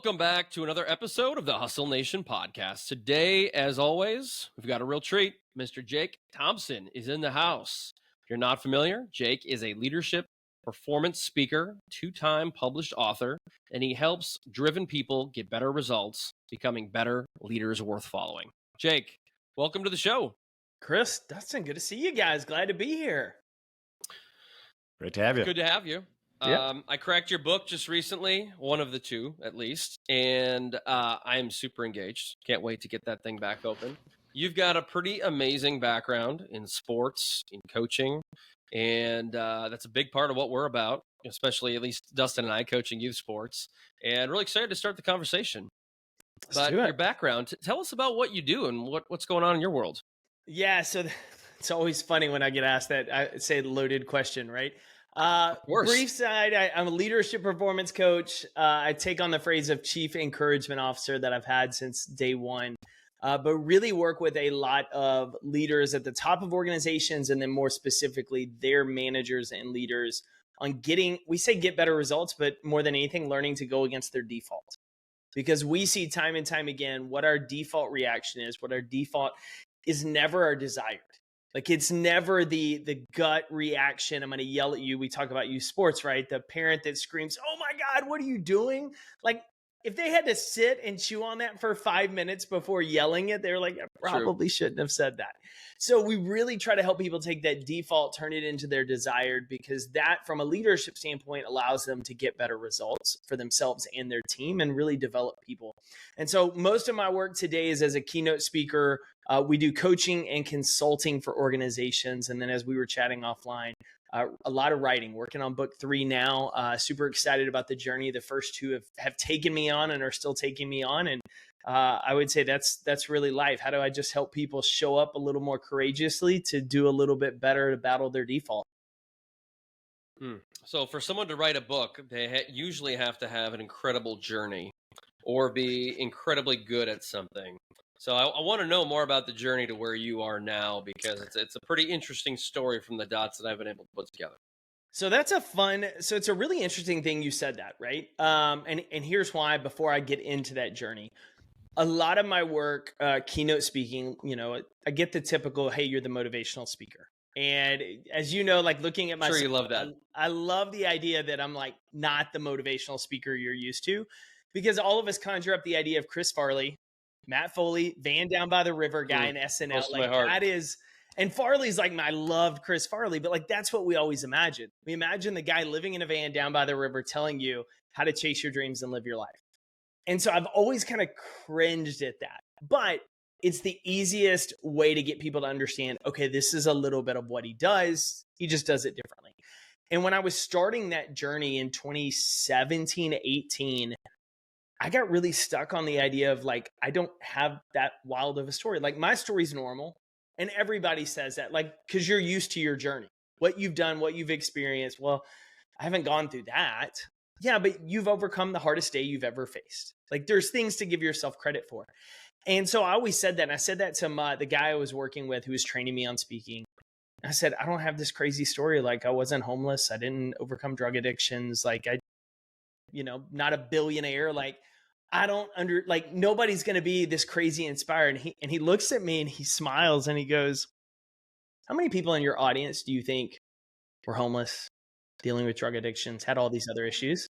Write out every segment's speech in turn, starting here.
Welcome back to another episode of the Hustle Nation podcast. Today, as always, we've got a real treat. Mr. Jake Thompson is in the house. If you're not familiar, Jake is a leadership performance speaker, two-time published author, and he helps driven people get better results, becoming better leaders worth following. Jake, welcome to the show. Chris, Dustin, good to see you guys. Glad to be here. Great to have you. Good to have you. Yeah. I cracked your book just recently, one of the two at least, and I am super engaged. Can't wait to get that thing back open. You've got a pretty amazing background in sports, in coaching, and that's a big part of what we're about, especially at least Dustin and I coaching youth sports, and really excited to start the conversation. But your background, tell us about what you do and what's going on in your world. Yeah, so it's always funny when I get asked that. I say loaded question, right? Brief side, I'm a leadership performance coach. I take on the phrase of chief encouragement officer that I've had since day one, but really work with a lot of leaders at the top of organizations, and then more specifically, their managers and leaders on we say get better results, but more than anything, learning to go against their default. Because we see time and time again what our default reaction is, what our default is never our desired. Like it's never the gut reaction. I'm going to yell at you. We talk about youth sports, right? The parent that screams, "Oh my God, what are you doing?" Like if they had to sit and chew on that for 5 minutes before yelling it, they're like, "I probably shouldn't have said that." So we really try to help people take that default, turn it into their desired, because that from a leadership standpoint allows them to get better results for themselves and their team and really develop people. And so most of my work today is as a keynote speaker. We do coaching and consulting for organizations. And then as we were chatting offline, a lot of writing, working on book 3 now, super excited about the journey. The first 2 have taken me on and are still taking me on. And I would say that's really life. How do I just help people show up a little more courageously to do a little bit better to battle their default? So for someone to write a book, they usually have to have an incredible journey or be incredibly good at something. So I want to know more about the journey to where you are now, because it's a pretty interesting story from the dots that I've been able to put together. So it's a really interesting thing you said that, right? And here's why, before I get into that journey. A lot of my work, keynote speaking, I get the typical, "Hey, you're the motivational speaker." And as you know, like looking at myself, sure you love that. I love the idea that I'm like not the motivational speaker you're used to, because all of us conjure up the idea of Chris Farley, Matt Foley, Van Down by the River guy in SNL. Like that is, and Farley's like, I loved Chris Farley, but like that's what we always imagine. We imagine the guy living in a van down by the river telling you how to chase your dreams and live your life. And so I've always kind of cringed at that. But it's the easiest way to get people to understand, okay, this is a little bit of what he does. He just does it differently. And when I was starting that journey in 2017, 18, I got really stuck on the idea of like, I don't have that wild of a story. Like my story's normal. And everybody says that, like, because you're used to your journey, what you've done, what you've experienced. Well, I haven't gone through that. Yeah, but you've overcome the hardest day you've ever faced. Like there's things to give yourself credit for. And so I always said that. And I said that to the guy I was working with who was training me on speaking. I said, I don't have this crazy story. Like I wasn't homeless. I didn't overcome drug addictions. Like not a billionaire. Like nobody's going to be this crazy inspired. And he looks at me and he smiles and he goes, "How many people in your audience do you think were homeless, dealing with drug addictions, had all these other issues?"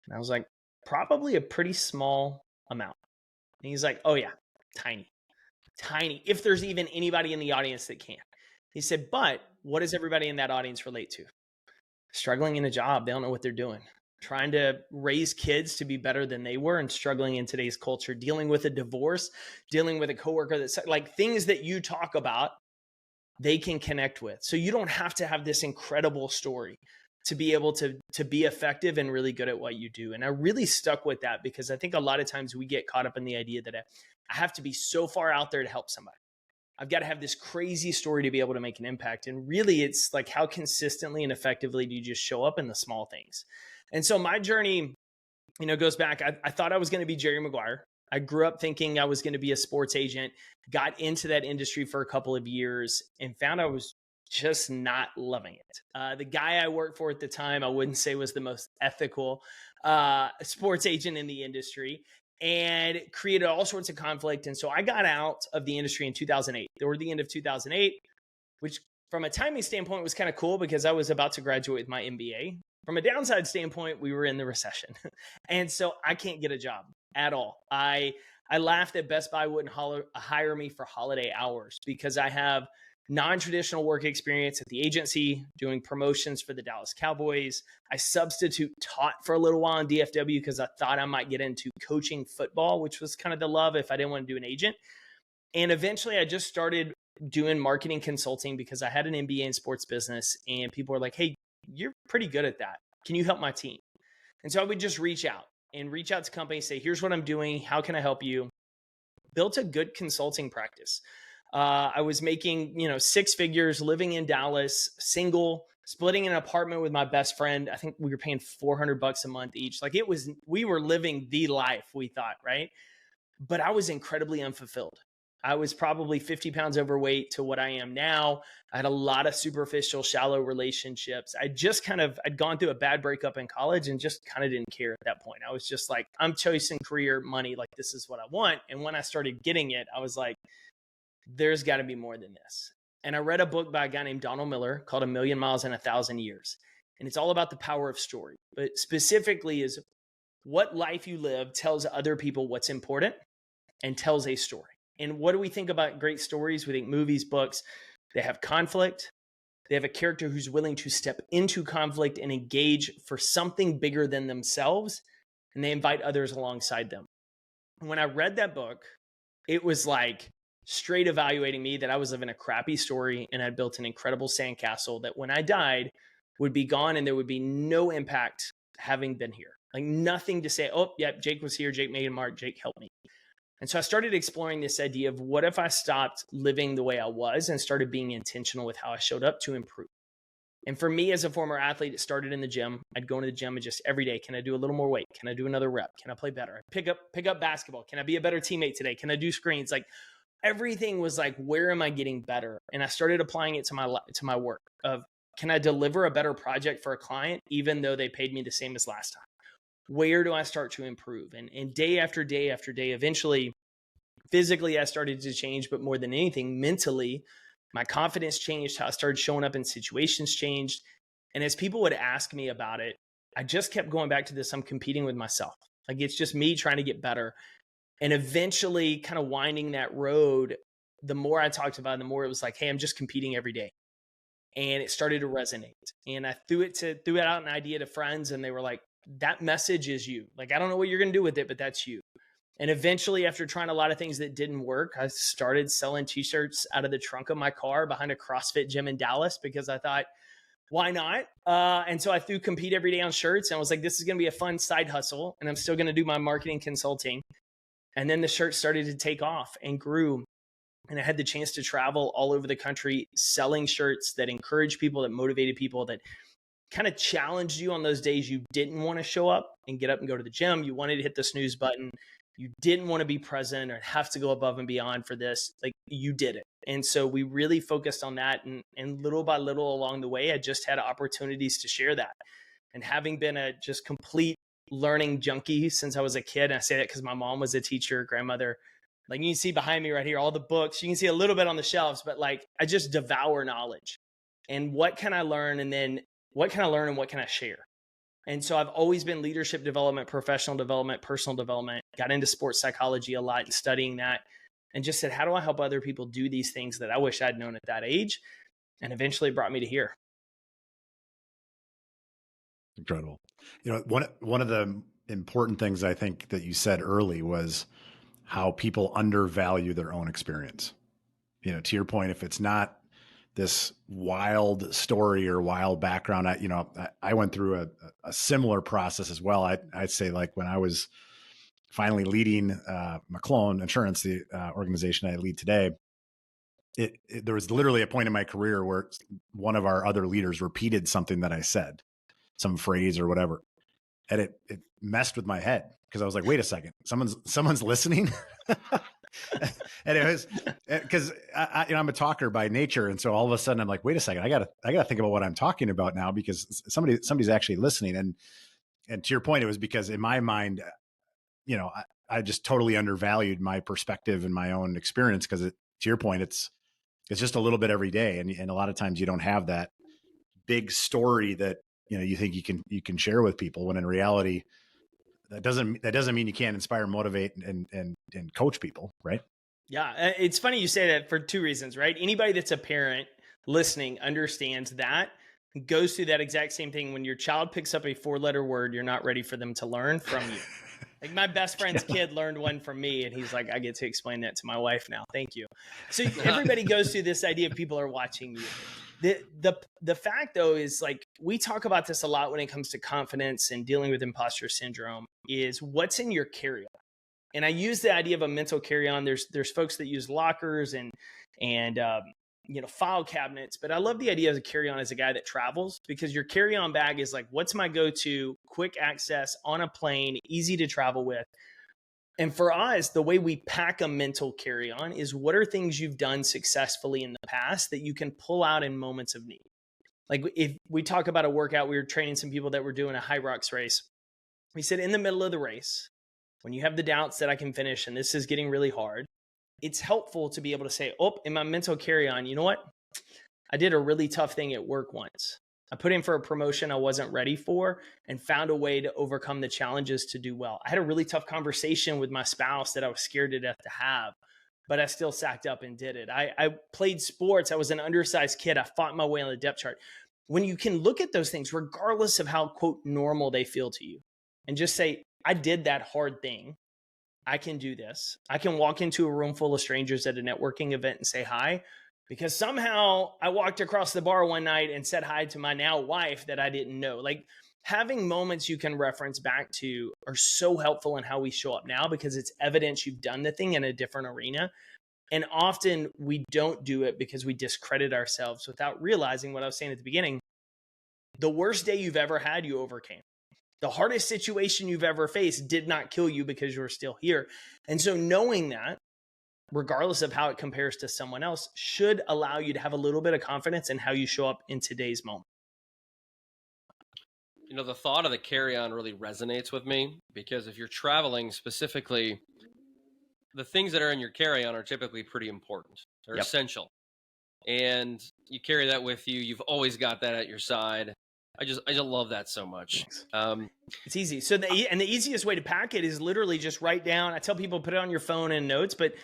And I was like, "Probably a pretty small amount." And he's like, "Oh yeah, tiny, if there's even anybody in the audience that can." He said, "But what does everybody in that audience relate to? Struggling in a job. They don't know what they're doing. Trying to raise kids to be better than they were and struggling in today's culture, dealing with a divorce, dealing with a coworker that's like things that you talk about, they can connect with. So you don't have to have this incredible story to be able to be effective and really good at what you do." And I really stuck with that because I think a lot of times we get caught up in the idea that I have to be so far out there to help somebody. I've got to have this crazy story to be able to make an impact. And really it's like, how consistently and effectively do you just show up in the small things? And so my journey, goes back. I thought I was going to be Jerry Maguire. I grew up thinking I was going to be a sports agent, got into that industry for a couple of years and found I was just not loving it. The guy I worked for at the time, I wouldn't say was the most ethical. sports agent in the industry, and created all sorts of conflict. And so I got out of the industry in 2008, toward the end of 2008, which from a timing standpoint was kind of cool because I was about to graduate with my MBA. From a downside standpoint, we were in the recession. And so I can't get a job at all. I laughed that Best Buy wouldn't hire me for holiday hours because I have non-traditional work experience at the agency, doing promotions for the Dallas Cowboys. I substitute taught for a little while in DFW because I thought I might get into coaching football, which was kind of the love if I didn't want to do an agent. And eventually I just started doing marketing consulting because I had an MBA in sports business, and people were like, hey, you're pretty good at that. Can you help my team? And so I would just reach out to companies, say, here's what I'm doing. How can I help you? Built a good consulting practice. I was making, 6 figures, living in Dallas, single, splitting an apartment with my best friend. I think we were paying $400 a month each. Like we were living the life we thought, right? But I was incredibly unfulfilled. I was probably 50 pounds overweight to what I am now. I had a lot of superficial, shallow relationships. I'd gone through a bad breakup in college and just kind of didn't care at that point. I was just like, I'm chasing career, money, like this is what I want. And when I started getting it, I was like, there's got to be more than this. And I read a book by a guy named Donald Miller called 1,000,000 Miles in 1,000 Years. And it's all about the power of story, but specifically is what life you live tells other people what's important and tells a story. And what do we think about great stories? We think movies, books, they have conflict. They have a character who's willing to step into conflict and engage for something bigger than themselves. And they invite others alongside them. When I read that book, it was like straight evaluating me that I was living a crappy story and I'd built an incredible sandcastle that when I died would be gone and there would be no impact having been here. Like nothing to say, oh, yeah, Jake was here, Jake made a mark, Jake helped me. And so I started exploring this idea of what if I stopped living the way I was and started being intentional with how I showed up to improve. And for me as a former athlete, it started in the gym. I'd go into the gym and just every day, can I do a little more weight? Can I do another rep? Can I play better? I'd pick up basketball. Can I be a better teammate today? Can I do screens? Like everything was like, where am I getting better? And I started applying it to my work of, can I deliver a better project for a client, even though they paid me the same as last time? Where do I start to improve? And day after day after day, eventually, physically, I started to change, but more than anything, mentally, my confidence changed. How I started showing up in situations changed. And as people would ask me about it, I just kept going back to this. I'm competing with myself. Like it's just me trying to get better. And eventually kind of winding that road, the more I talked about it, the more it was like, hey, I'm just competing every day. And it started to resonate. And I threw it out an idea to friends and they were like, that message is you. Like, I don't know what you're going to do with it, but that's you. And eventually, after trying a lot of things that didn't work, I started selling t-shirts out of the trunk of my car behind a CrossFit gym in Dallas because I thought, why not? And so I threw compete every day on shirts and I was like, this is going to be a fun side hustle and I'm still going to do my marketing consulting. And then the shirt started to take off and grew. And I had the chance to travel all over the country selling shirts that encouraged people, that motivated people, that kind of challenged you on those days you didn't want to show up and get up and go to the gym. You wanted to hit the snooze button. You didn't want to be present or have to go above and beyond for this. Like you did it. And so we really focused on that. And little by little along the way, I just had opportunities to share that. And having been a just complete learning junkie since I was a kid, and I say that because my mom was a teacher, grandmother, like you can see behind me right here, all the books, you can see a little bit on the shelves, but like I just devour knowledge. And what can I learn? And then what can I learn and what can I share? And so I've always been leadership development, professional development, personal development, got into sports psychology a lot and studying that and just said, how do I help other people do these things that I wish I'd known at that age? And eventually brought me to here. Incredible. You know, one of the important things I think that you said early was how people undervalue their own experience. You know, to your point, if it's not this wild story or wild background, I went through a similar process as well. I'd say like when I was finally leading McClone Insurance, the organization I lead today, there was literally a point in my career where one of our other leaders repeated something that I said, some phrase or whatever, and it messed with my head because I was like, wait a second, someone's listening. And it was because I'm a talker by nature, and so all of a sudden I'm like, wait a second, I gotta think about what I'm talking about now because somebody's actually listening. And to your point, it was because in my mind, I just totally undervalued my perspective and my own experience. Cause to your point, it's just a little bit every day. And a lot of times you don't have that big story that, you think you can share with people, when in reality, that doesn't mean you can't inspire, motivate, and coach people. Right. Yeah. It's funny you say that for two reasons, right? Anybody that's a parent listening understands that, goes through that exact same thing. When your child picks up a 4-letter word, you're not ready for them to learn from you. Like my best friend's kid learned one from me, and he's like, I get to explain that to my wife now. Thank you. So everybody goes through this idea of people are watching you. The fact though is, like, we talk about this a lot when it comes to confidence and dealing with imposter syndrome, is what's in your carry-on. And I use the idea of a mental carry-on. There's folks that use lockers and file cabinets, but I love the idea of a carry-on as a guy that travels, because your carry-on bag is like, what's my go-to, quick access on a plane, easy to travel with. And for us, the way we pack a mental carry-on is, what are things you've done successfully in the past that you can pull out in moments of need? Like if we talk about a workout, we were training some people that were doing a high rocks race. We said, in the middle of the race, when you have the doubts that I can finish and this is getting really hard, it's helpful to be able to say, in my mental carry-on, you know what? I did a really tough thing at work once. I put in for a promotion I wasn't ready for and found a way to overcome the challenges to do well. I had a really tough conversation with my spouse that I was scared to death to have, but I still sacked up and did it. I played sports. I was an undersized kid. I fought my way on the depth chart. When you can look at those things, regardless of how, quote, normal they feel to you, and just say, I did that hard thing. I can do this. I can walk into a room full of strangers at a networking event and say hi, because somehow I walked across the bar one night and said hi to my now wife that I didn't know. Like, having moments you can reference back to are so helpful in how we show up now, because it's evidence you've done the thing in a different arena. And often we don't do it because we discredit ourselves without realizing what I was saying at the beginning. The worst day you've ever had, you overcame. The hardest situation you've ever faced did not kill you because you were still here. And so knowing that, regardless of how it compares to someone else, should allow you to have a little bit of confidence in how you show up in today's moment. The thought of the carry-on really resonates with me, because if you're traveling specifically, the things that are in your carry-on are typically pretty important. They're essential. And you carry that with you. You've always got that at your side. I just love that so much. It's easy. So the easiest way to pack it is literally just write down. I tell people, put it on your phone and notes, but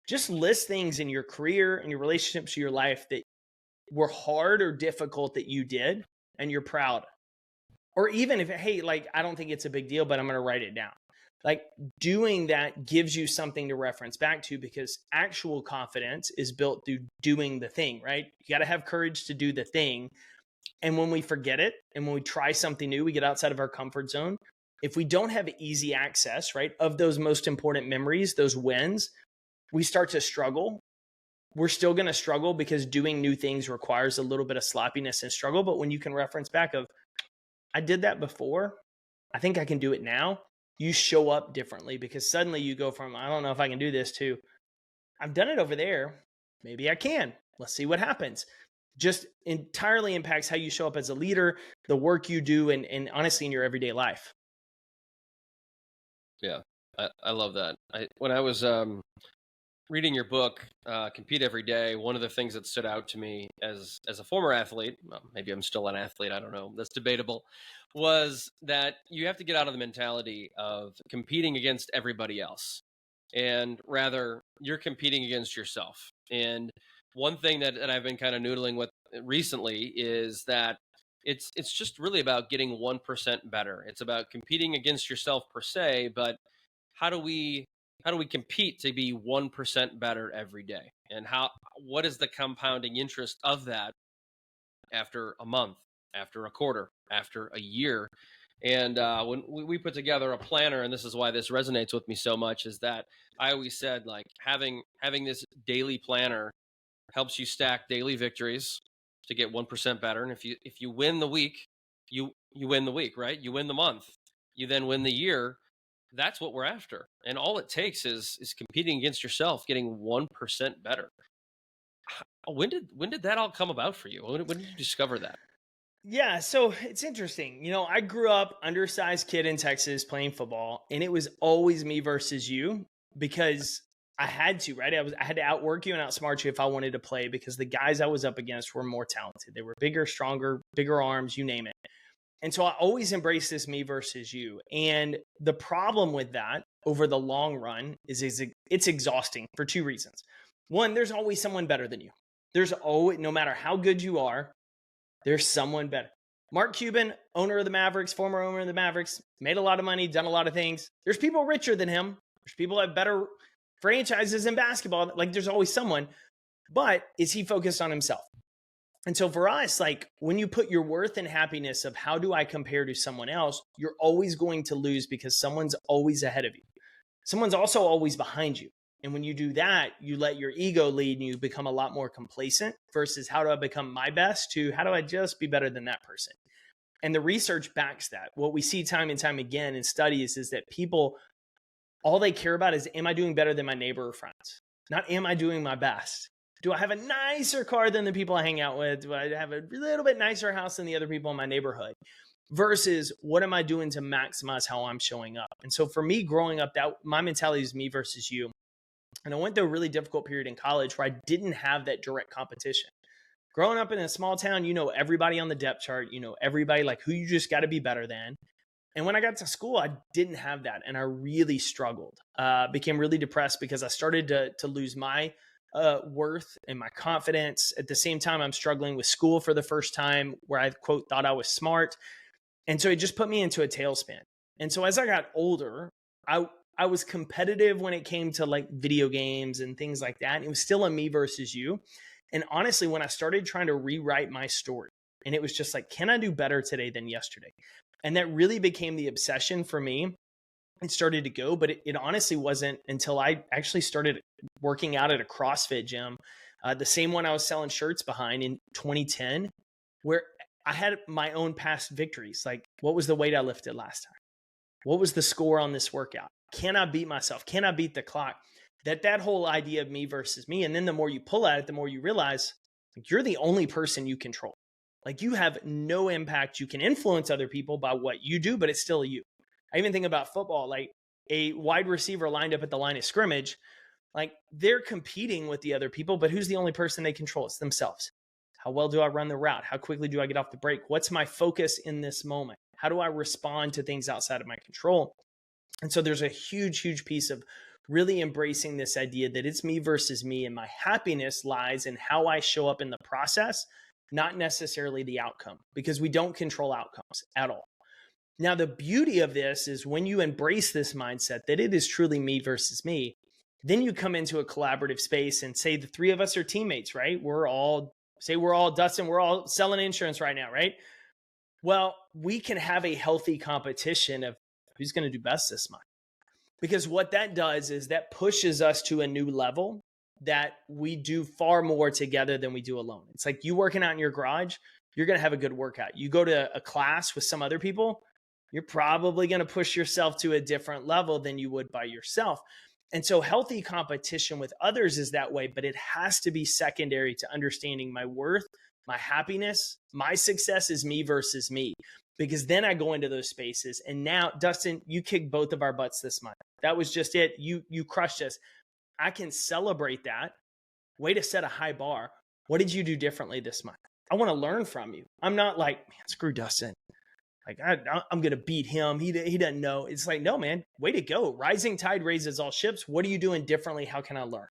just list things in your career and your relationships, your life, that were hard or difficult that you did and you're proud. Or even if, hey, like, I don't think it's a big deal, but I'm going to write it down. Like, doing that gives you something to reference back to, because actual confidence is built through doing the thing, right? You got to have courage to do the thing. And when we forget it, and when we try something new, we get outside of our comfort zone. If we don't have easy access, right, of those most important memories, those wins, we start to struggle. We're still going to struggle because doing new things requires a little bit of sloppiness and struggle. But when you can reference back of, I did that before, I think I can do it now, you show up differently, because suddenly you go from, I don't know if I can do this, to, I've done it over there. Maybe I can. Let's see what happens. Just entirely impacts how you show up as a leader, the work you do, and honestly in your everyday life. Yeah, I love that. When I was reading your book, Compete Every Day, one of the things that stood out to me as a former athlete, well, maybe I'm still an athlete, I don't know, that's debatable, was that you have to get out of the mentality of competing against everybody else, and rather you're competing against yourself. And one thing that I've been kind of noodling with recently is that it's just really about getting 1% better. It's about competing against yourself per se, but how do we compete to be 1% better every day? And what is the compounding interest of that after a month, after a quarter, after a year? And when we put together a planner, and this is why this resonates with me so much, is that I always said, like, having this daily planner helps you stack daily victories to get 1% better. And if you win the week, you win the week, right? You win the month, you then win the year. That's what we're after. And all it takes is competing against yourself, getting 1% better. When did that all come about for you? When did you discover that? Yeah, so it's interesting. I grew up undersized kid in Texas playing football, and it was always me versus you because I had to, right? I had to outwork you and outsmart you if I wanted to play because the guys I was up against were more talented. They were bigger, stronger, bigger arms, you name it. And so I always embrace this me versus you. And the problem with that over the long run is it's exhausting for two reasons. One, there's always someone better than you. There's always, no matter how good you are, there's someone better. Mark Cuban, owner of the Mavericks, former owner of the Mavericks, made a lot of money, done a lot of things. There's people richer than him. There's people that have better franchises in basketball. Like there's always someone. But is he focused on himself? And so for us, like when you put your worth and happiness of how do I compare to someone else, you're always going to lose because someone's always ahead of you. Someone's also always behind you. And when you do that, you let your ego lead and you become a lot more complacent versus how do I become my best to how do I just be better than that person? And the research backs that. What we see time and time again in studies is that people, all they care about is, am I doing better than my neighbor or friends? Not am I doing my best? Do I have a nicer car than the people I hang out with? Do I have a little bit nicer house than the other people in my neighborhood? Versus what am I doing to maximize how I'm showing up? And so for me growing up, that my mentality is me versus you. And I went through a really difficult period in college where I didn't have that direct competition. Growing up in a small town, you know everybody on the depth chart, you know everybody like who you just got to be better than. And when I got to school, I didn't have that. And I really struggled, became really depressed because I started to lose my worth and my confidence. At the same time, I'm struggling with school for the first time where I, quote, thought I was smart. And so it just put me into a tailspin. And so as I got older, I was competitive when it came to like video games and things like that. And it was still a me versus you. And honestly, when I started trying to rewrite my story, and it was just like, can I do better today than yesterday? And that really became the obsession for me. It started to go, but it honestly wasn't until I actually started working out at a CrossFit gym, the same one I was selling shirts behind in 2010, where I had my own past victories. Like, what was the weight I lifted last time? What was the score on this workout? Can I beat myself? Can I beat the clock? That whole idea of me versus me. And then the more you pull at it, the more you realize like, you're the only person you control. Like you have no impact. You can influence other people by what you do, but it's still you. I even think about football, like a wide receiver lined up at the line of scrimmage, like they're competing with the other people, but who's the only person they control? It's themselves. How well do I run the route? How quickly do I get off the break? What's my focus in this moment? How do I respond to things outside of my control? And so there's a huge, huge piece of really embracing this idea that it's me versus me, and my happiness lies in how I show up in the process, not necessarily the outcome, because we don't control outcomes at all. Now, the beauty of this is when you embrace this mindset that it is truly me versus me, then you come into a collaborative space and say the three of us are teammates, right? Dustin, we're all selling insurance right now, right? Well, we can have a healthy competition of who's going to do best this month. Because what that does is that pushes us to a new level that we do far more together than we do alone. It's like you working out in your garage, you're going to have a good workout. You go to a class with some other people, you're probably going to push yourself to a different level than you would by yourself. And so healthy competition with others is that way, but it has to be secondary to understanding my worth, my happiness, my success is me versus me. Because then I go into those spaces. And now, Dustin, you kicked both of our butts this month. That was just it. You crushed us. I can celebrate that. Way to set a high bar. What did you do differently this month? I want to learn from you. I'm not like, man, screw Dustin. Like, I'm going to beat him. He doesn't know. It's like, no, man, way to go. Rising tide raises all ships. What are you doing differently? How can I learn?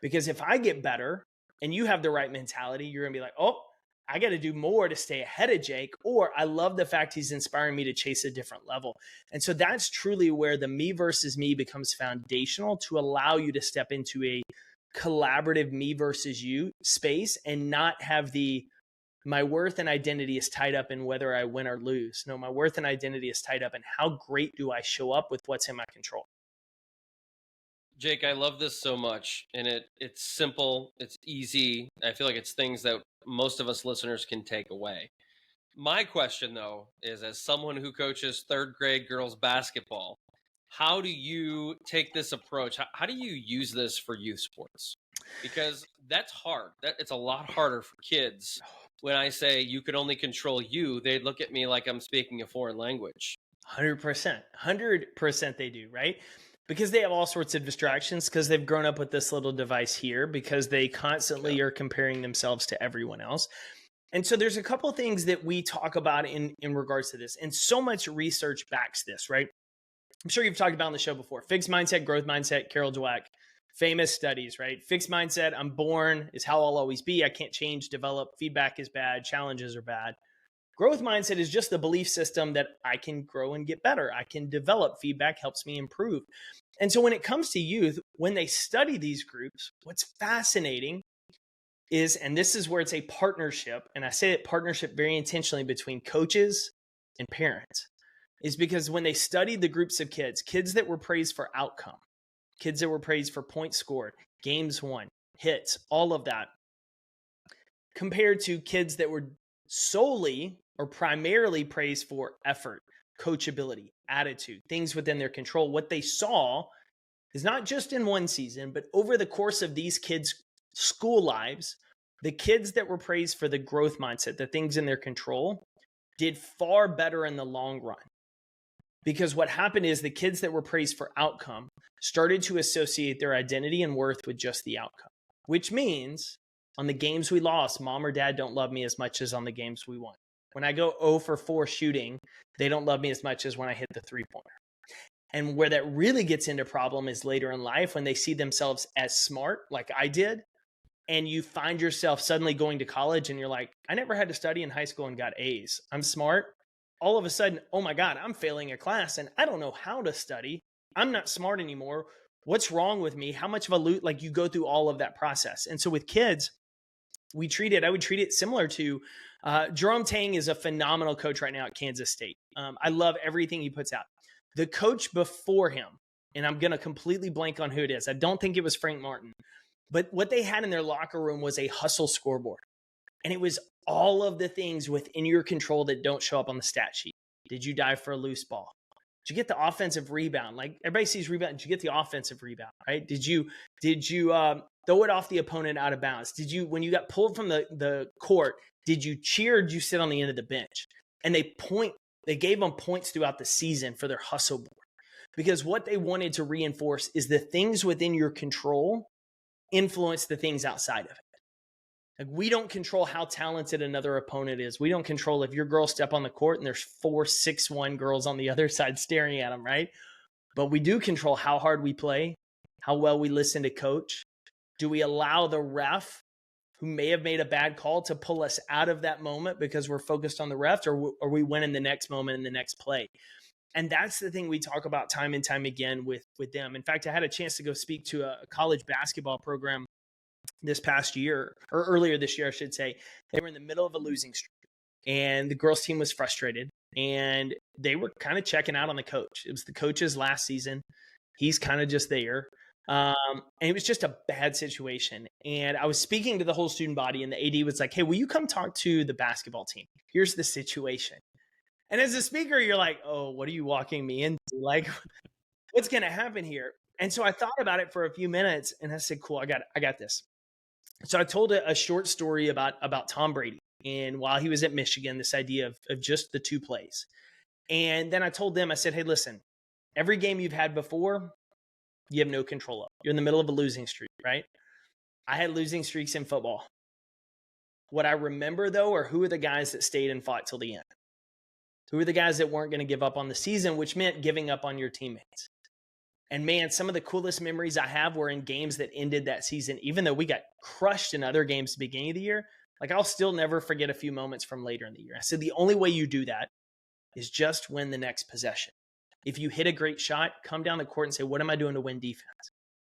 Because if I get better and you have the right mentality, you're going to be like, oh, I got to do more to stay ahead of Jake. Or I love the fact he's inspiring me to chase a different level. And so that's truly where the me versus me becomes foundational to allow you to step into a collaborative me versus you space and not have my worth and identity is tied up in whether I win or lose. No, my worth and identity is tied up in how great do I show up with what's in my control. Jake, I love this so much. And it's simple. It's easy. I feel like it's things that most of us listeners can take away. My question, though, is as someone who coaches third grade girls basketball, how do you take this approach? How do you use this for youth sports? Because that's hard. It's a lot harder for kids when I say you could only control you, they'd look at me like I'm speaking a foreign language. 100%. 100% they do, right? Because they have all sorts of distractions, because they've grown up with this little device here, because they constantly are comparing themselves to everyone else. And so there's a couple of things that we talk about in regards to this. And so much research backs this, right? I'm sure you've talked about on the show before. Fixed mindset, growth mindset, Carol Dweck, famous studies, right? Fixed mindset, I'm born, is how I'll always be. I can't change, develop. Feedback is bad. Challenges are bad. Growth mindset is just the belief system that I can grow and get better. I can develop. Feedback helps me improve. And so when it comes to youth, when they study these groups, what's fascinating is, and this is where it's a partnership, and I say that partnership very intentionally between coaches and parents, is because when they studied the groups of kids that were praised for outcome, kids that were praised for points scored, games won, hits, all of that, compared to kids that were solely or primarily praised for effort, coachability, attitude, things within their control. What they saw is not just in one season, but over the course of these kids' school lives, the kids that were praised for the growth mindset, the things in their control, did far better in the long run. Because what happened is the kids that were praised for outcome started to associate their identity and worth with just the outcome, which means on the games we lost, mom or dad don't love me as much as on the games we won. When I go 0 for 4 shooting, they don't love me as much as when I hit the 3-pointer. And where that really gets into problem is later in life when they see themselves as smart, like I did, and you find yourself suddenly going to college and you're like, I never had to study in high school and got A's. I'm smart. All of a sudden, oh my God, I'm failing a class and I don't know how to study. I'm not smart anymore. What's wrong with me? How much of a loot? Like you go through all of that process. And so with kids, I would treat it similar to Jerome Tang is a phenomenal coach right now at Kansas State. I love everything he puts out. The coach before him, and I'm going to completely blank on who it is. I don't think it was Frank Martin, but what they had in their locker room was a hustle scoreboard. And it was all of the things within your control that don't show up on the stat sheet. Did you dive for a loose ball? Did you get the offensive rebound? Like everybody sees rebound. Did you get the offensive rebound, right? Did you throw it off the opponent out of bounds? Did you, when you got pulled from the court, did you cheer or did you sit on the end of the bench? And they gave them points throughout the season for their hustle board. Because what they wanted to reinforce is the things within your control influence the things outside of it. Like we don't control how talented another opponent is. We don't control if your girls step on the court and there's 4 6'1" girls on the other side staring at them, right? But we do control how hard we play, how well we listen to coach. Do we allow the ref who may have made a bad call to pull us out of that moment because we're focused on the ref, or are we winning the next moment in the next play? And that's the thing we talk about time and time again with them. In fact, I had a chance to go speak to a college basketball program this past year, or earlier this year, I should say. They were in the middle of a losing streak and the girls team was frustrated and they were kind of checking out on the coach. It was the coach's last season. He's kind of just there. And it was just a bad situation. And I was speaking to the whole student body and the AD was like, hey, will you come talk to the basketball team? Here's the situation. And as a speaker, you're like, oh, what are you walking me into? Like, what's going to happen here? And so I thought about it for a few minutes and I said, cool, I got this. So I told a short story about Tom Brady and while he was at Michigan, this idea of just the 2 plays. And then I told them, I said, hey, listen, every game you've had before, you have no control of. You're in the middle of a losing streak, right? I had losing streaks in football. What I remember, though, are who are the guys that stayed and fought till the end? Who are the guys that weren't going to give up on the season, which meant giving up on your teammates? And man, some of the coolest memories I have were in games that ended that season, even though we got crushed in other games at the beginning of the year. Like I'll still never forget a few moments from later in the year. I said, the only way you do that is just win the next possession. If you hit a great shot, come down the court and say, what am I doing to win defense?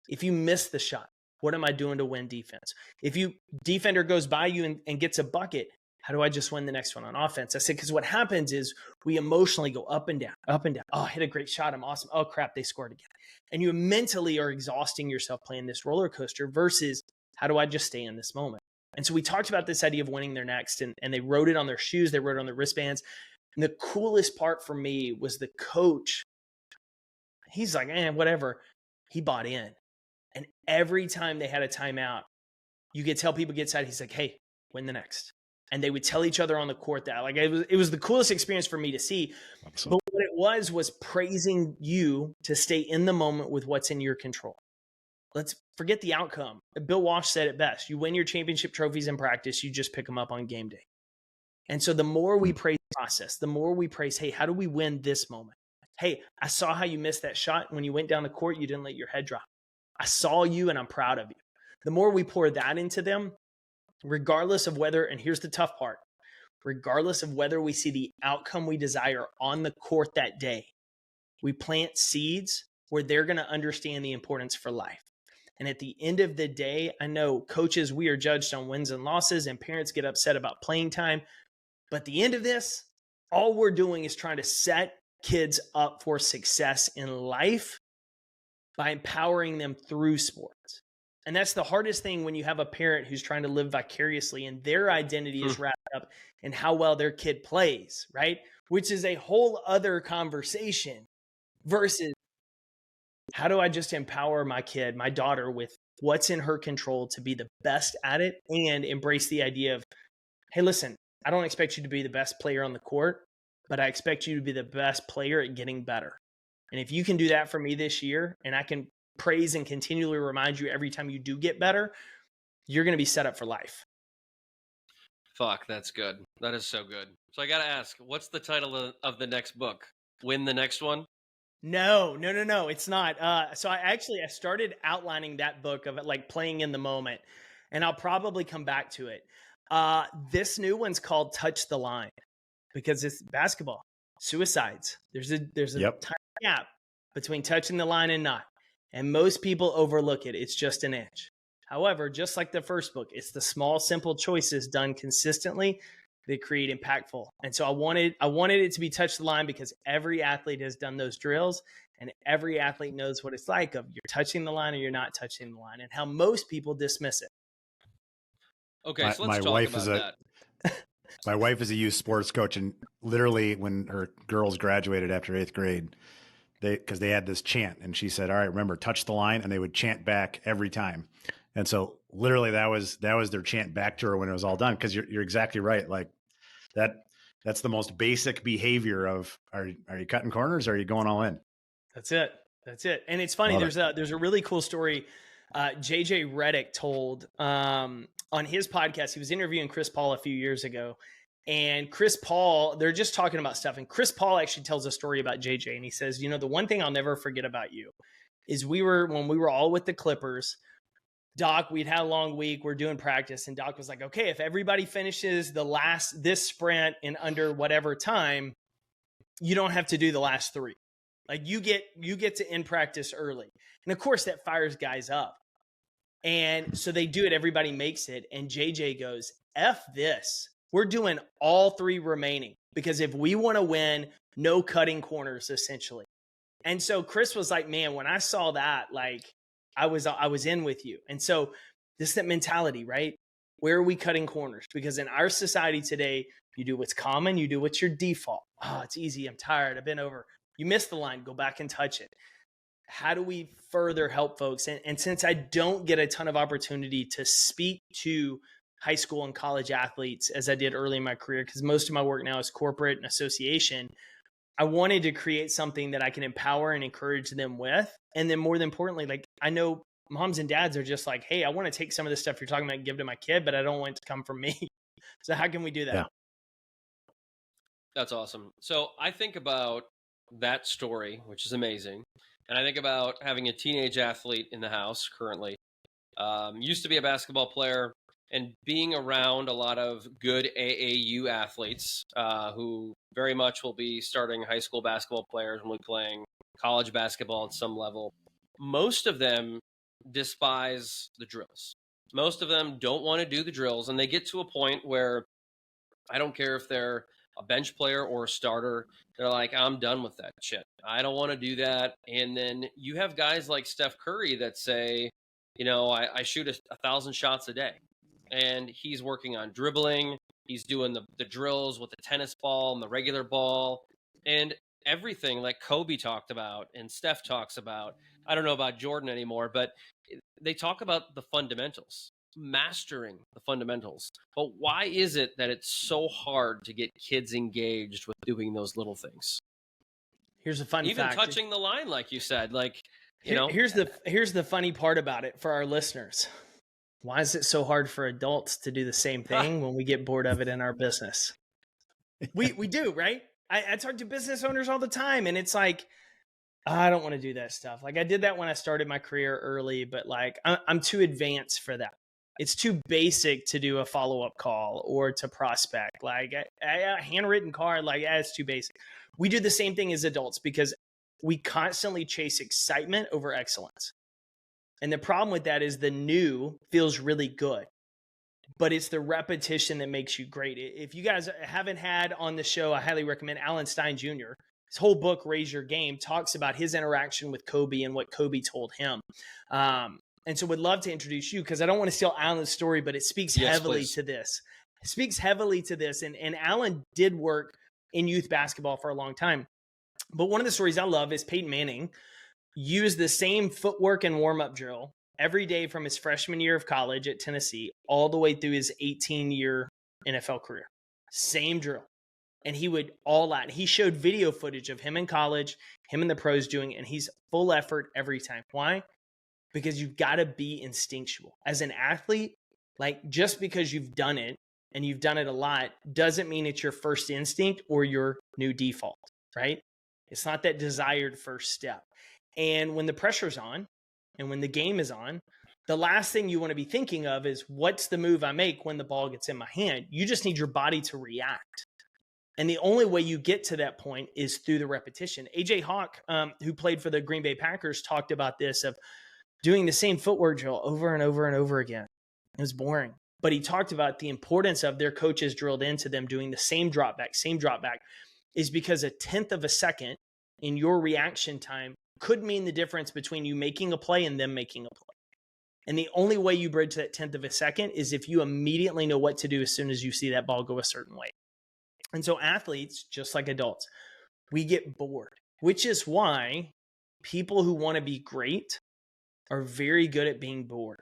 If you miss the shot, what am I doing to win defense? If you defender goes by you and gets a bucket, how do I just win the next one on offense? I said, because what happens is we emotionally go up and down, up and down. Oh, I hit a great shot. I'm awesome. Oh, crap, they scored again. And you mentally are exhausting yourself playing this roller coaster versus how do I just stay in this moment? And so we talked about this idea of winning their next, and they wrote it on their shoes. They wrote it on their wristbands. And the coolest part for me was the coach. He's like, whatever. He bought in. And every time they had a timeout, you could tell people get excited. He's like, hey, win the next. And they would tell each other on the court that, like, it was the coolest experience for me to see. Absolutely. But what it was praising you to stay in the moment with what's in your control. Let's forget the outcome. Bill Walsh said it best. You win your championship trophies in practice, you just pick them up on game day. And so the more we praise the process, the more we praise, hey, how do we win this moment? Hey, I saw how you missed that shot. When you went down the court, you didn't let your head drop. I saw you and I'm proud of you. The more we pour that into them, regardless of whether, and here's the tough part, regardless of whether we see the outcome we desire on the court that day, we plant seeds where they're going to understand the importance for life. And at the end of the day, I know coaches, we are judged on wins and losses, and parents get upset about playing time. But at the end of this, all we're doing is trying to set kids up for success in life by empowering them through sports. And that's the hardest thing when you have a parent who's trying to live vicariously and their identity is wrapped up in how well their kid plays, right? Which is a whole other conversation versus how do I just empower my kid, my daughter, with what's in her control to be the best at it and embrace the idea of, hey, listen, I don't expect you to be the best player on the court, but I expect you to be the best player at getting better. And if you can do that for me this year, and I can praise and continually remind you every time you do get better, you're going to be set up for life. Fuck, that's good. That is so good. So I got to ask, what's the title of the next book? Win the next one? No, it's not. So I started outlining that book of it, like playing in the moment, and I'll probably come back to it. This new one's called Touch the Line because it's basketball, suicides. There's a tiny gap between touching the line and not. And most people overlook it. It's just an inch. However, just like the first book, it's the small, simple choices done consistently that create impactful. And so I wanted it to be touch the line because every athlete has done those drills and every athlete knows what it's like of you're touching the line or you're not touching the line and how most people dismiss it. Okay, so let's talk about that. My wife is a youth sports coach, and literally when her girls graduated after 8th grade, because they had this chant, and she said, all right, remember, touch the line, and they would chant back every time. And so literally that was their chant back to her when it was all done. Because you're exactly right. Like that's the most basic behavior of are you cutting corners or are you going all in? That's it. And it's funny. There's a really cool story JJ Redick told on his podcast. He was interviewing Chris Paul a few years ago, and Chris Paul, they're just talking about stuff. And Chris Paul actually tells a story about JJ, and he says, the one thing I'll never forget about you is when we were all with the Clippers, Doc, we'd had a long week. We're doing practice. And Doc was like, okay, if everybody finishes this sprint in under whatever time, you don't have to do the last 3. Like you get to end practice early. And of course that fires guys up. And so they do it. Everybody makes it. And JJ goes, F this. We're doing all 3 remaining because if we want to win, no cutting corners essentially. And so Chris was like, man, when I saw that, like, I was in with you. And so this is that mentality, right? Where are we cutting corners? Because in our society today, you do what's common, you do what's your default. Oh, it's easy. I'm tired. I've been over. You missed the line. Go back and touch it. How do we further help folks? And since I don't get a ton of opportunity to speak to high school and college athletes as I did early in my career, because most of my work now is corporate and association, I wanted to create something that I can empower and encourage them with. And then more than importantly, like I know moms and dads are just like, hey, I want to take some of this stuff you're talking about and give to my kid, but I don't want it to come from me. So how can we do that? Yeah. That's awesome. So I think about that story, which is amazing. And I think about having a teenage athlete in the house currently. Used to be a basketball player and being around a lot of good AAU athletes who very much will be starting high school basketball players and will be playing college basketball at some level. Most of them despise the drills. Most of them don't want to do the drills, and they get to a point where I don't care if they're a bench player or a starter. They're like, I'm done with that shit. I don't want to do that. And then you have guys like Steph Curry that say, I shoot 1,000 shots a day. And he's working on dribbling. He's doing the drills with the tennis ball and the regular ball and everything like Kobe talked about and Steph talks about. I don't know about Jordan anymore, but they talk about the fundamentals. mastering the fundamentals. But why is it that it's so hard to get kids engaged with doing those little things? Here's a fun fact. Even touching the line, like you said, like, here's the funny part about it for our listeners. Why is it so hard for adults to do the same thing when we get bored of it in our business? We do, right? I talk to business owners all the time, and it's like, I don't want to do that stuff. Like, I did that when I started my career early, but like, I'm too advanced for that. It's too basic to do a follow-up call or to prospect. Like a handwritten card, like, it's too basic. We do the same thing as adults because we constantly chase excitement over excellence. And the problem with that is the new feels really good, but it's the repetition that makes you great. If you guys haven't had on the show, I highly recommend Alan Stein Jr. His whole book, Raise Your Game, talks about his interaction with Kobe and what Kobe told him. And so would love to introduce you because I don't want to steal Alan's story, but it speaks heavily to this. It speaks heavily to this. And Alan did work in youth basketball for a long time. But one of the stories I love is Peyton Manning used the same footwork and warm-up drill every day from his freshman year of college at Tennessee all the way through his 18-year NFL career. Same drill. And he would all out. He showed video footage of him in college, him and the pros doing it, and he's full effort every time. Why? Because you've got to be instinctual. As an athlete, like, just because you've done it and you've done it a lot doesn't mean it's your first instinct or your new default, right? It's not that desired first step. And when the pressure's on and when the game is on, the last thing you want to be thinking of is what's the move I make when the ball gets in my hand. You just need your body to react. And the only way you get to that point is through the repetition. AJ Hawk, who played for the Green Bay Packers, talked about this of doing the same footwork drill over and over and over again. It was boring. But he talked about the importance of their coaches drilled into them doing the same drop back, is because a 1/10 of a second in your reaction time could mean the difference between you making a play and them making a play. And the only way you bridge that 1/10 of a second is if you immediately know what to do as soon as you see that ball go a certain way. And so athletes, just like adults, we get bored, which is why people who want to be great are very good at being bored.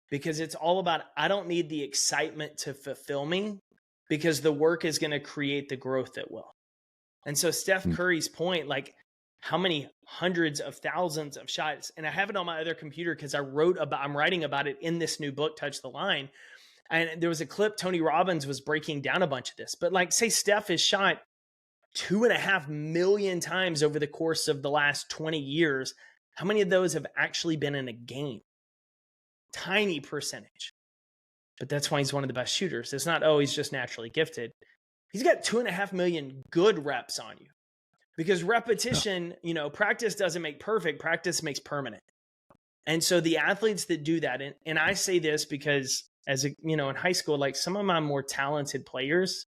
Because it's all about, I don't need the excitement to fulfill me because the work is going to create the growth that will. And so Steph Curry's point, like, how many hundreds of thousands of shots, and I have it on my other computer because I'm writing about it in this new book, Touch the Line. And there was a clip, Tony Robbins was breaking down a bunch of this, but like, say Steph is shot 2.5 million times over the course of the last 20 years. How many of those have actually been in a game? Tiny percentage. But that's why he's one of the best shooters. It's not, he's just naturally gifted. He's got 2.5 million good reps on you. Because repetition, practice doesn't make perfect, practice makes permanent. And so the athletes that do that, and I say this because in high school, like, some of my more talented players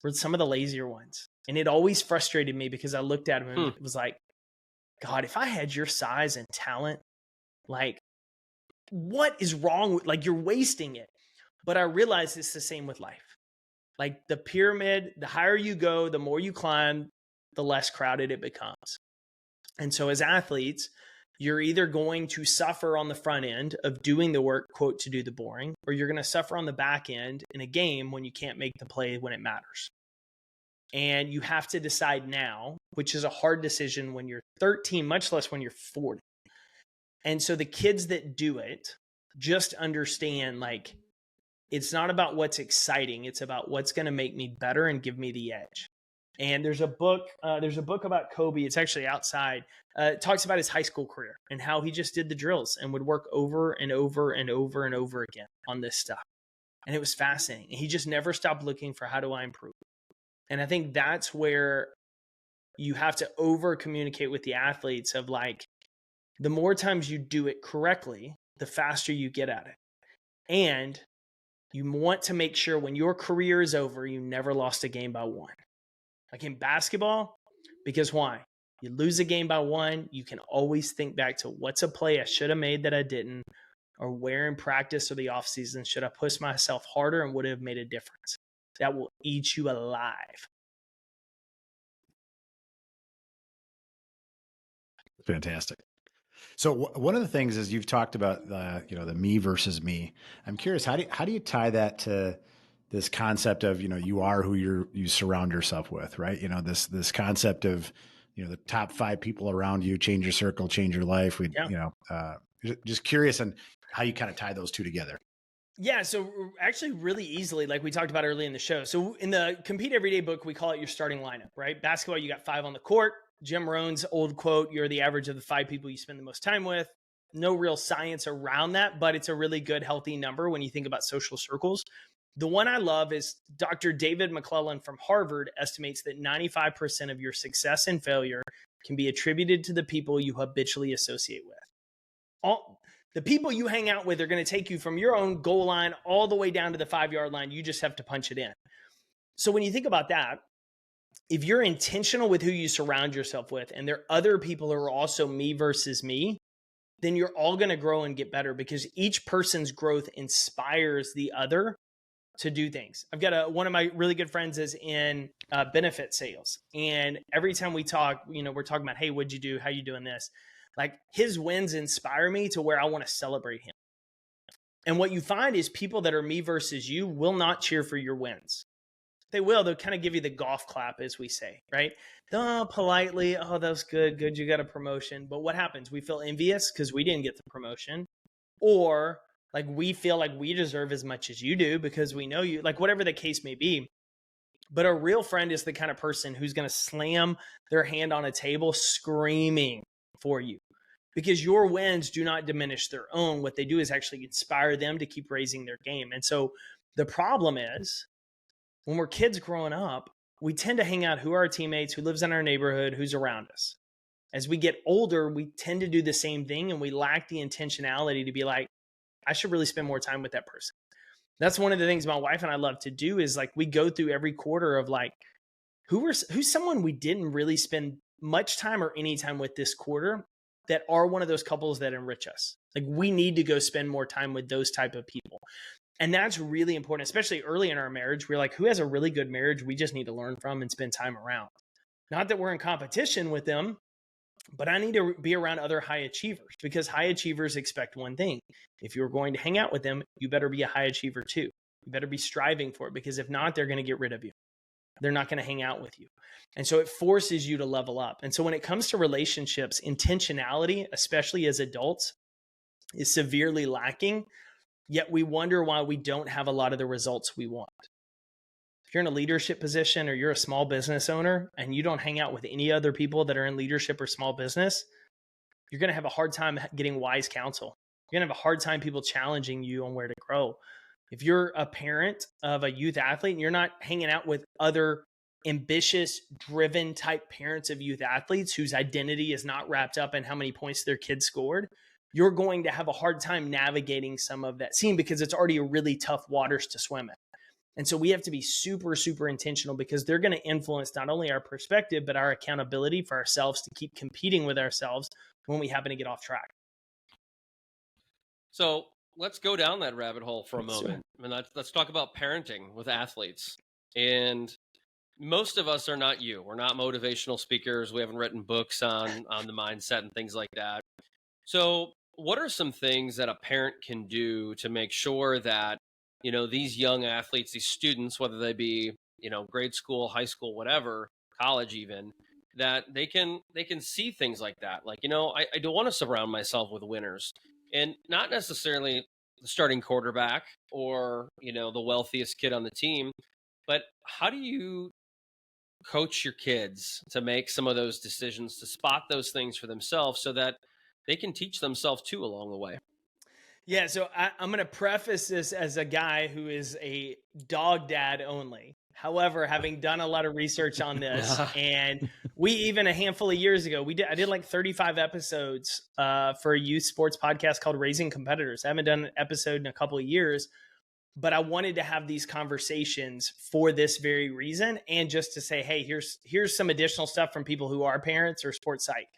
were some of the lazier ones. And it always frustrated me because I looked at them and it was like, God, if I had your size and talent, like, what is wrong with, like, you're wasting it. But I realized it's the same with life. Like, the pyramid, the higher you go, the more you climb, the less crowded it becomes. And so as athletes, you're either going to suffer on the front end of doing the work, quote, to do the boring, or you're going to suffer on the back end in a game when you can't make the play when it matters. And you have to decide now, which is a hard decision when you're 13, much less when you're 40. And so the kids that do it just understand, like, it's not about what's exciting. It's about what's going to make me better and give me the edge. And there's a book about Kobe. It's actually outside. It talks about his high school career and how he just did the drills and would work over and over and over and over again on this stuff. And it was fascinating. He just never stopped looking for, how do I improve? And I think that's where you have to over communicate with the athletes of, like, the more times you do it correctly, the faster you get at it. And you want to make sure when your career is over, you never lost a game by one. Like in basketball, because why? You lose a game by one, you can always think back to what's a play I should have made that I didn't, or where in practice or the offseason should I push myself harder and would have made a difference. That will eat you alive. Fantastic. So one of the things is you've talked about the me versus me. I'm curious, how do you tie that to this concept of, you are who you surround yourself with, right? This concept of, the top 5 people around you, change your circle, change your life. Just curious on how you kind of tie those two together. Yeah, so actually really easily, like we talked about early in the show. So in the Compete Everyday book, we call it your starting lineup, right? Basketball, you got 5 on the court. Jim Rohn's old quote, you're the average of the 5 people you spend the most time with. No real science around that, but it's a really good, healthy number when you think about social circles. The one I love is Dr. David McClellan from Harvard estimates that 95% of your success and failure can be attributed to the people you habitually associate with. The people you hang out with are going to take you from your own goal line all the way down to the 5-yard line. You just have to punch it in. So when you think about that, if you're intentional with who you surround yourself with, and there are other people who are also me versus me, then you're all going to grow and get better because each person's growth inspires the other to do things. I've got one of my really good friends is in benefit sales. And every time we talk, we're talking about, hey, what'd you do? How you doing this? Like his wins inspire me to where I want to celebrate him. And what you find is people that are me versus you will not cheer for your wins. They will. They'll kind of give you the golf clap, as we say, right? Politely, oh, that was good. Good, you got a promotion. But what happens? We feel envious because we didn't get the promotion. Or like we feel like we deserve as much as you do because we know you, like whatever the case may be. But a real friend is the kind of person who's going to slam their hand on a table screaming for you. Because your wins do not diminish their own. What they do is actually inspire them to keep raising their game. And so the problem is when we're kids growing up, we tend to hang out who are our teammates, who lives in our neighborhood, who's around us. As we get older, we tend to do the same thing and we lack the intentionality to be like, I should really spend more time with that person. That's one of the things my wife and I love to do is like we go through every quarter of like, who's someone we didn't really spend much time or any time with this quarter that are one of those couples that enrich us. Like we need to go spend more time with those type of people. And that's really important, especially early in our marriage. We're like, who has a really good marriage we just need to learn from and spend time around? Not that we're in competition with them, but I need to be around other high achievers because high achievers expect one thing. If you're going to hang out with them, you better be a high achiever too. You better be striving for it because if not, they're going to get rid of you. They're not going to hang out with you. And so it forces you to level up. And so when it comes to relationships, intentionality, especially as adults, is severely lacking. Yet we wonder why we don't have a lot of the results we want. If you're in a leadership position or you're a small business owner and you don't hang out with any other people that are in leadership or small business, you're going to have a hard time getting wise counsel. You're going to have a hard time people challenging you on where to grow. If you're a parent of a youth athlete and you're not hanging out with other ambitious, driven type parents of youth athletes whose identity is not wrapped up in how many points their kids scored, you're going to have a hard time navigating some of that scene because it's already a really tough waters to swim in. And so we have to be super, super intentional because they're going to influence not only our perspective, but our accountability for ourselves to keep competing with ourselves when we happen to get off track. So let's go down that rabbit hole for a moment. And let's talk about parenting with athletes. And most of us are not you. We're not motivational speakers. We haven't written books on the mindset and things like that. So what are some things that a parent can do to make sure that, these young athletes, these students, whether they be, grade school, high school, whatever, college even, that they can see things like that? Like, I do want to surround myself with winners and not necessarily the starting quarterback or, the wealthiest kid on the team, but how do you coach your kids to make some of those decisions, to spot those things for themselves so that they can teach themselves too along the way? Yeah, so I'm going to preface this as a guy who is a dog dad only. However, having done a lot of research on this, and we even a handful of years ago, I did like 35 episodes for a youth sports podcast called Raising Competitors. I haven't done an episode in a couple of years, but I wanted to have these conversations for this very reason, and just to say, hey, here's some additional stuff from people who are parents or sports psych.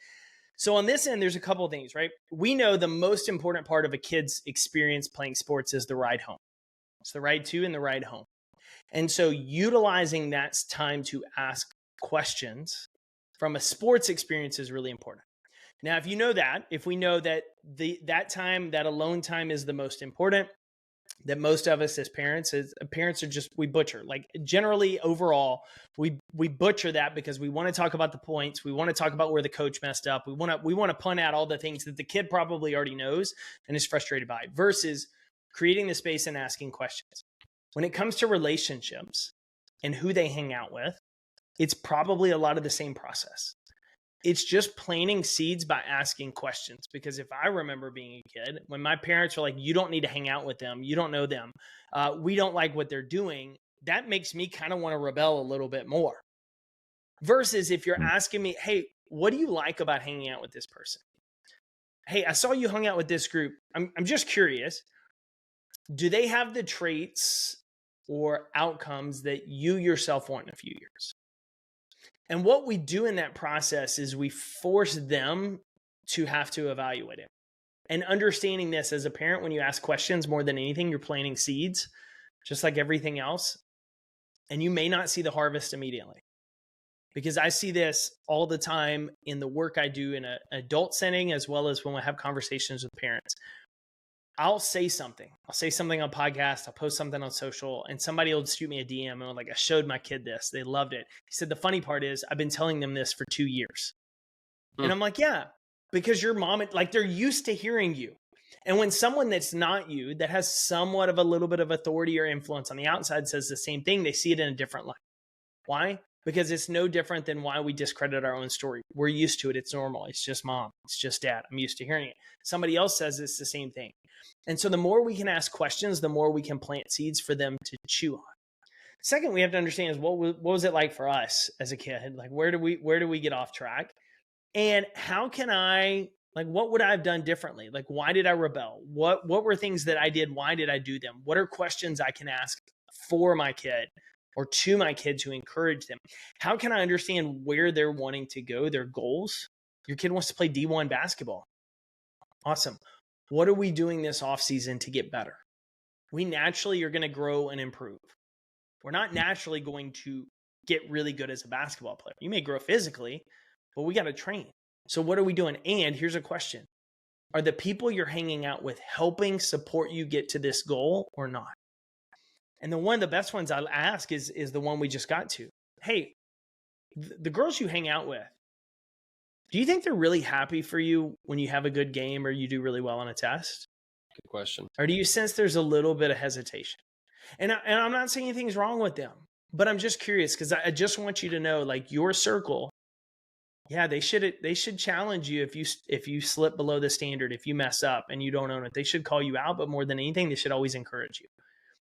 So on this end, there's a couple of things, right? We know the most important part of a kid's experience playing sports is the ride home. It's the ride to and the ride home. And so utilizing that time to ask questions from a sports experience is really important. Now, if we know that that alone time is the most important, that most of us as parents are just, we butcher. Like generally overall, we butcher that because we want to talk about the points. We want to talk about where the coach messed up. We want to punt out all the things that the kid probably already knows and is frustrated by, versus creating the space and asking questions. When it comes to relationships and who they hang out with, it's probably a lot of the same process. It's just planting seeds by asking questions. Because if I remember being a kid, when my parents were like, you don't need to hang out with them, you don't know them, we don't like what they're doing, that makes me kind of want to rebel a little bit more. Versus if you're asking me, hey, what do you like about hanging out with this person? Hey, I saw you hung out with this group. I'm just curious. Do they have the traits or outcomes that you yourself want in a few years? And what we do in that process is we force them to have to evaluate it. And understanding this as a parent, when you ask questions, more than anything, you're planting seeds, just like everything else. And you may not see the harvest immediately. Because I see this all the time in the work I do in an adult setting, as well as when I have conversations with parents. I'll say something on podcast, I'll post something on social, and somebody will shoot me a DM and like, I showed my kid this. They loved it. He said, the funny part is I've been telling them this for 2 years. And I'm like, yeah, because your mom, like they're used to hearing you. And when someone that's not you, that has somewhat of a little bit of authority or influence on the outside says the same thing, they see it in a different light. Why? Because it's no different than why we discredit our own story. We're used to it. It's normal. It's just mom. It's just dad. I'm used to hearing it. Somebody else says it's the same thing. And so the more we can ask questions, the more we can plant seeds for them to chew on. Second, we have to understand is what was it like for us as a kid? Like, where do we get off track? And how can what would I have done differently? Like, why did I rebel? What were things that I did? Why did I do them? What are questions I can ask for my kid or to my kid to encourage them? How can I understand where they're wanting to go, their goals? Your kid wants to play D1 basketball. Awesome. What are we doing this offseason to get better? We naturally are going to grow and improve. We're not naturally going to get really good as a basketball player. You may grow physically, but we got to train. So what are we doing? And here's a question. Are the people you're hanging out with helping support you get to this goal or not? And one of the best ones I'll ask is the one we just got to. Hey, the girls you hang out with, do you think they're really happy for you when you have a good game or you do really well on a test? Good question. Or do you sense there's a little bit of hesitation? And I'm not saying anything's wrong with them, but I'm just curious because I just want you to know, like your circle, yeah, they should challenge you if you slip below the standard, if you mess up and you don't own it. They should call you out, but more than anything, they should always encourage you.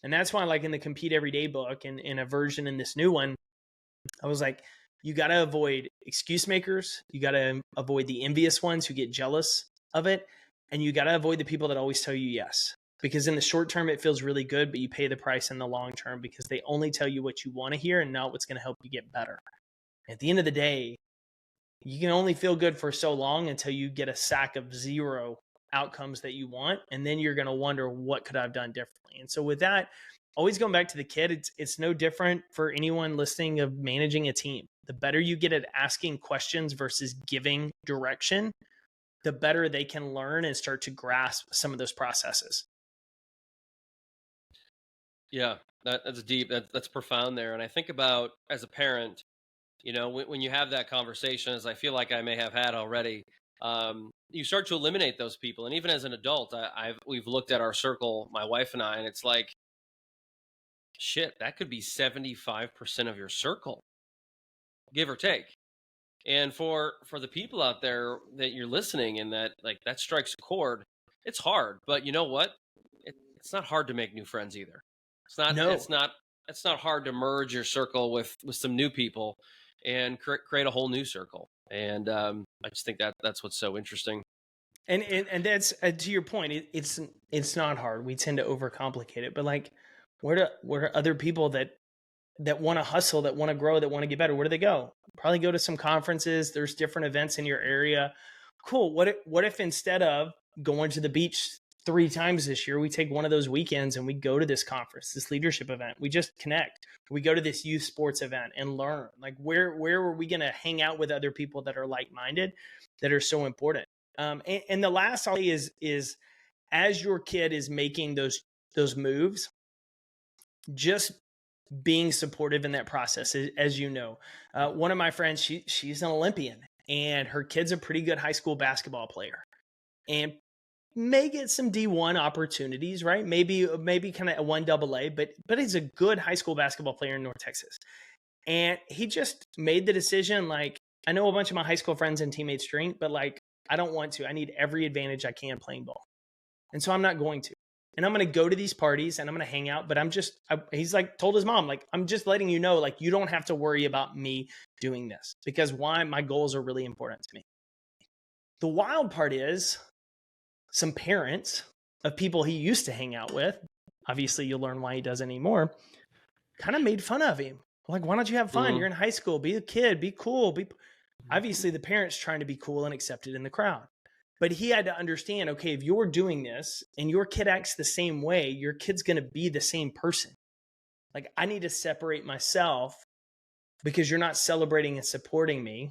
And that's why, like in the Compete Everyday book and in a version in this new one, I was like, you got to avoid excuse makers. You got to avoid the envious ones who get jealous of it. And you got to avoid the people that always tell you yes. Because in the short term, it feels really good, but you pay the price in the long term because they only tell you what you want to hear and not what's going to help you get better. At the end of the day, you can only feel good for so long until you get a sack of 0 outcomes that you want. And then you're going to wonder, what could I have done differently? And so with that, always going back to the kid, it's no different for anyone listening of managing a team. The better you get at asking questions versus giving direction, the better they can learn and start to grasp some of those processes. Yeah, that's deep. That's profound there. And I think about as a parent, when you have that conversation, as I feel like I may have had already, you start to eliminate those people. And even as an adult, we've looked at our circle, my wife and I, and it's like, shit, that could be 75% of your circle, give or take. And for the people out there that you're listening and that strikes a chord, it's hard. But you know what? It's not hard to make new friends either. It's not hard to merge your circle with some new people and create a whole new circle. And I just think that's what's so interesting. And that's to your point. It's not hard. We tend to overcomplicate it. But like, where are other people that want to hustle, that want to grow, that want to get better? Where do they go? Probably go to some conferences. There's different events in your area. Cool. What if instead of going to the beach 3 times this year. We take one of those weekends and we go to this conference, this leadership event. We just connect. We go to this youth sports event and learn. Like where are we going to hang out with other people that are like-minded, that are so important? And the last I'll say is as your kid is making those moves, just being supportive in that process. As you know, one of my friends, she's an Olympian, and her kid's a pretty good high school basketball player, and may get some D1 opportunities, right? Maybe kind of a 1AA, but he's a good high school basketball player in North Texas. And he just made the decision, like, I know a bunch of my high school friends and teammates drink, but like, I don't want to. I need every advantage I can playing ball. And so I'm not going to. And I'm going to go to these parties and I'm going to hang out, but he's like told his mom, like, I'm just letting you know, like, you don't have to worry about me doing this, because why? My goals are really important to me. The wild part is some parents of people he used to hang out with, obviously you'll learn why he doesn't anymore, kind of made fun of him. Like, why don't you have fun? You're in high school, be a kid, be cool. Obviously the parents trying to be cool and accepted in the crowd. But he had to understand, okay, if you're doing this and your kid acts the same way, your kid's going to be the same person. Like, I need to separate myself because you're not celebrating and supporting me.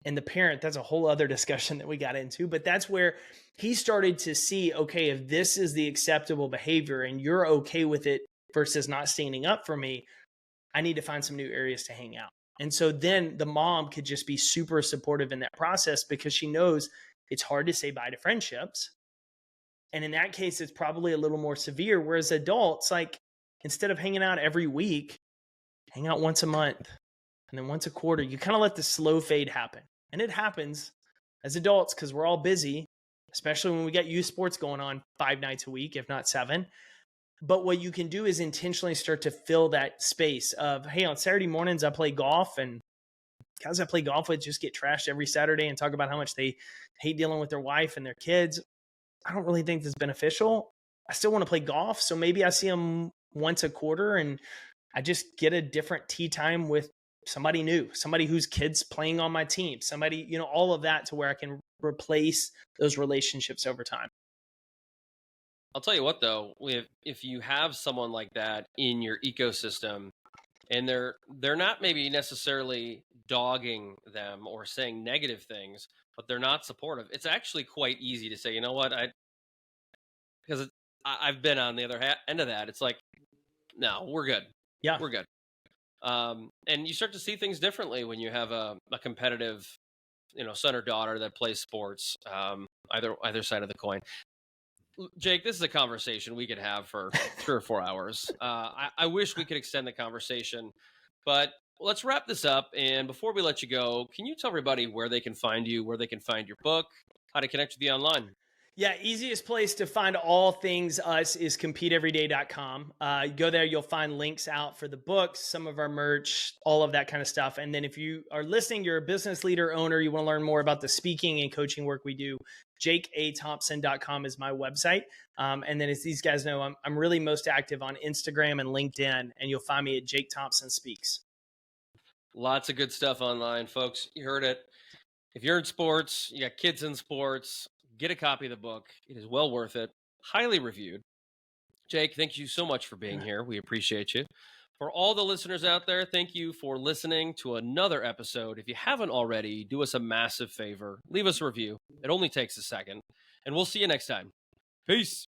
And the parent, that's a whole other discussion that we got into. But that's where he started to see, okay, if this is the acceptable behavior and you're okay with it versus not standing up for me, I need to find some new areas to hang out. And so then the mom could just be super supportive in that process, because she knows it's hard to say bye to friendships. And in that case, it's probably a little more severe. Whereas adults, like, instead of hanging out every week, hang out once a month and then once a quarter. You kind of let the slow fade happen. And it happens as adults because we're all busy, especially when we got youth sports going on 5 nights a week, if not 7. But what you can do is intentionally start to fill that space of, hey, on Saturday mornings, I play golf, and guys I play golf with just get trashed every Saturday and talk about how much they hate dealing with their wife and their kids. I don't really think that's beneficial. I still want to play golf. So maybe I see them once a quarter and I just get a different tee time with somebody new, somebody whose kid's playing on my team, somebody, all of that, to where I can replace those relationships over time. I'll tell you what, though, if you have someone like that in your ecosystem and they're not maybe necessarily dogging them or saying negative things, but they're not supportive, it's actually quite easy to say, you know what, because I've been on the other end of that. It's like, no, we're good. Yeah, we're good. And you start to see things differently when you have a competitive, son or daughter that plays sports, either side of the coin. Jake, this is a conversation we could have for 3 or 4 hours. I wish we could extend the conversation, but let's wrap this up. And before we let you go, can you tell everybody where they can find you, where they can find your book, how to connect with you online? Yeah, easiest place to find all things us is competeeveryday.com. Go there, you'll find links out for the books, some of our merch, all of that kind of stuff. And then if you are listening, you're a business leader, owner, you want to learn more about the speaking and coaching work we do, jakeathompson.com is my website. And then as these guys know, I'm really most active on Instagram and LinkedIn, and you'll find me at Jake Thompson Speaks. Lots of good stuff online, folks. You heard it. If you're in sports, you got kids in sports, get a copy of the book. It is well worth it. Highly reviewed. Jake, thank you so much for being here. We appreciate you. For all the listeners out there, thank you for listening to another episode. If you haven't already, do us a massive favor. Leave us a review. It only takes a second. And we'll see you next time. Peace.